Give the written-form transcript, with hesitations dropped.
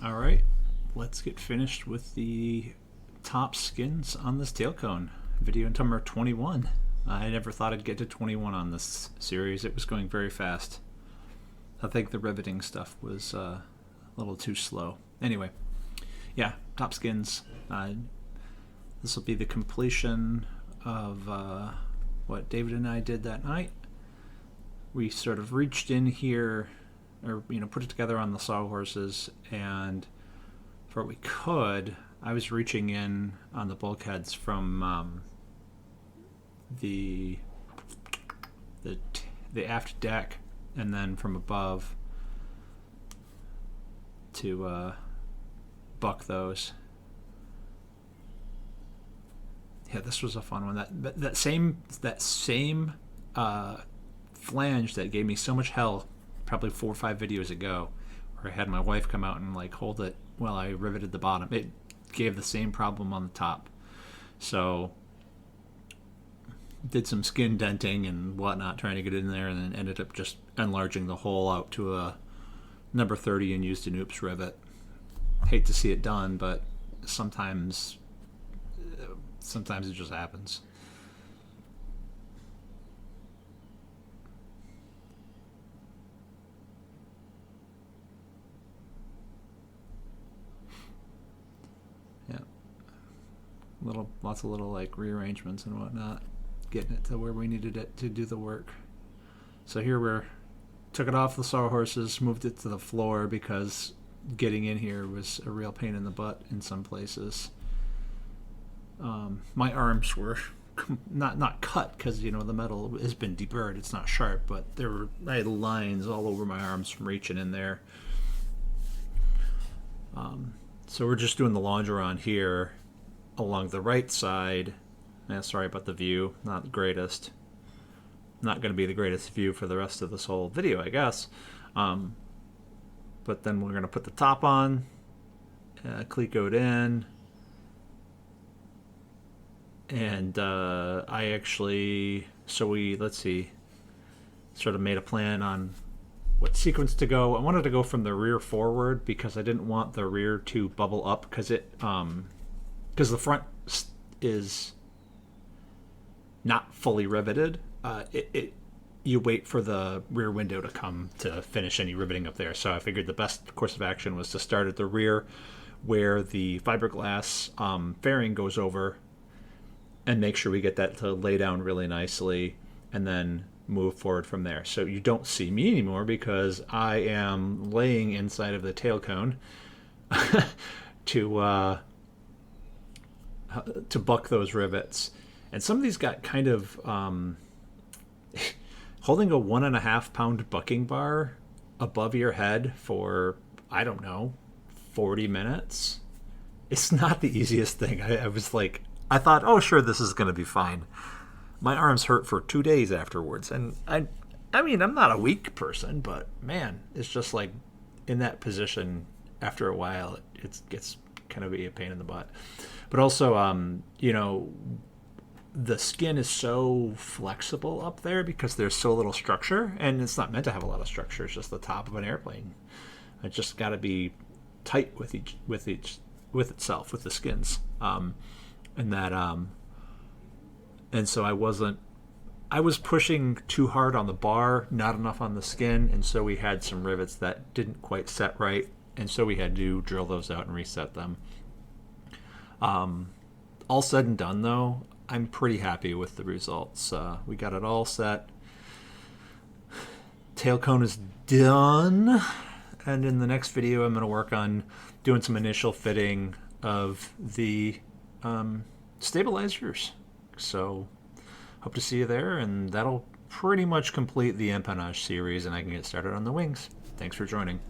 All right, let's get finished with the top skins on this Tailcone. Video number 21. I never thought I'd get to 21 on this series. It was going very fast. I think the riveting stuff was a little too slow. Anyway, yeah, top skins. This will be the completion of what David and I did that night. We sort of reached in here, or put it together on the sawhorses, and for what we could, I was reaching in on the bulkheads from the aft deck, and then from above to buck those. Yeah, this was a fun one. That same flange that gave me so much hell probably 4 or 5 videos ago, where I had my wife come out and hold it while I riveted the bottom. It gave the same problem on the top. So did some skin denting and whatnot trying to get in there, and then ended up just enlarging the hole out to a number 30 and used an oops rivet. Hate to see it done, but sometimes it just happens. Yeah, lots of little rearrangements and whatnot, getting it to where we needed it to do the work. So here we're took it off the sawhorses, moved it to the floor because getting in here was a real pain in the butt in some places. My arms were not cut because the metal has been deburred. It's not sharp, but I had lines all over my arms from reaching in there. So we're just doing the longeron here along the right side. Sorry about the view, not the greatest. Not going to be the greatest view for the rest of this whole video, I guess. But then we're going to put the top on, clecoed in, and I actually, let's see, sort of made a plan on what sequence to go. I wanted to go from the rear forward because I didn't want the rear to bubble up because the front is not fully riveted. You wait for the rear window to come to finish any riveting up there. So I figured the best course of action was to start at the rear where the fiberglass fairing goes over, and make sure we get that to lay down really nicely, and then move forward from there. So you don't see me anymore because I am laying inside of the Tailcone to buck those rivets. And some of these got kind of holding a 1.5 pound bucking bar above your head for, I don't know, 40 minutes. It's not the easiest thing. I was I thought, oh sure, this is going to be fine. My arms hurt for 2 days afterwards, and I mean, I'm not a weak person, but man, it's just in that position after a while, it gets kind of a pain in the butt. But also, the skin is so flexible up there because there's so little structure, and it's not meant to have a lot of structure. It's just the top of an airplane. It just got to be tight with itself, with the skins, and so I was pushing too hard on the bar, not enough on the skin, and so we had some rivets that didn't quite set right, and so we had to drill those out and reset them. All said and done, though, I'm pretty happy with the results. We got it all set. Tailcone is done, and in the next video I'm going to work on doing some initial fitting of the stabilizers. So hope to see you there, and that'll pretty much complete the empennage series, and I can get started on the wings. Thanks for joining.